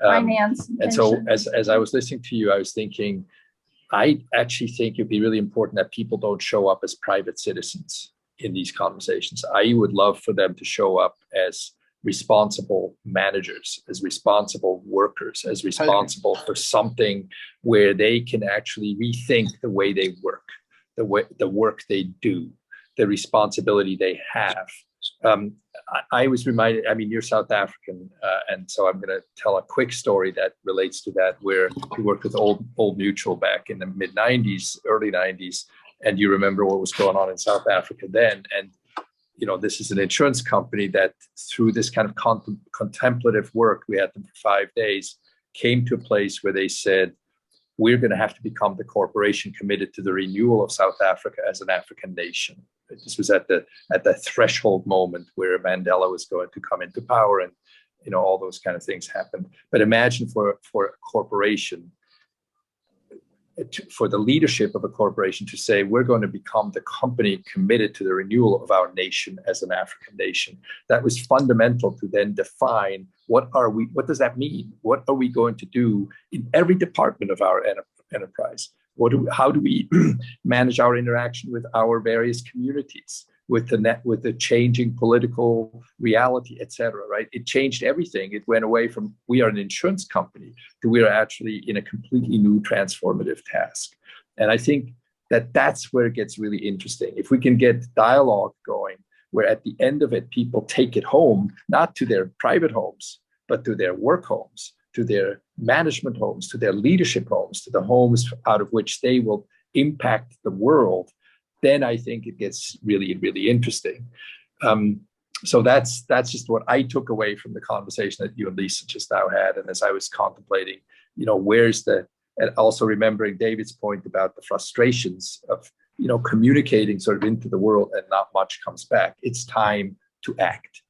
Finance. And so as I was listening to you, I was thinking, I actually think it'd be really important that people don't show up as private citizens in these conversations. I would love for them to show up as responsible managers, as responsible workers, as responsible for something where they can actually rethink the way they work, the work they do, the responsibility they have. I was reminded, I mean, you're South African, and so I'm going to tell a quick story that relates to that, where we worked with Old Mutual back in the mid 90s, early 90s, and you remember what was going on in South Africa then. And this is an insurance company that, through this kind of contemplative work, we had them for 5 days, came to a place where they said, we're going to have to become the corporation committed to the renewal of South Africa as an African nation. This was at the threshold moment where Mandela was going to come into power, and all those kind of things happened. But imagine for a corporation, for the leadership of a corporation to say, we're going to become the company committed to the renewal of our nation as an African nation. That was fundamental to then define what does that mean? What are we going to do in every department of our enterprise? How do we manage our interaction with our various communities, with the changing political reality, et cetera, right? It changed everything. It went away from, we are an insurance company, to we are actually in a completely new transformative task. And I think that's where it gets really interesting. If we can get dialogue going, where at the end of it, people take it home, not to their private homes, but to their work homes, to their management homes, to their leadership homes, to the homes out of which they will impact the world, then I think it gets really, really interesting. So that's just what I took away from the conversation that you and Lisa just now had. And as I was contemplating, and also remembering David's point about the frustrations of, communicating sort of into the world and not much comes back. It's time to act.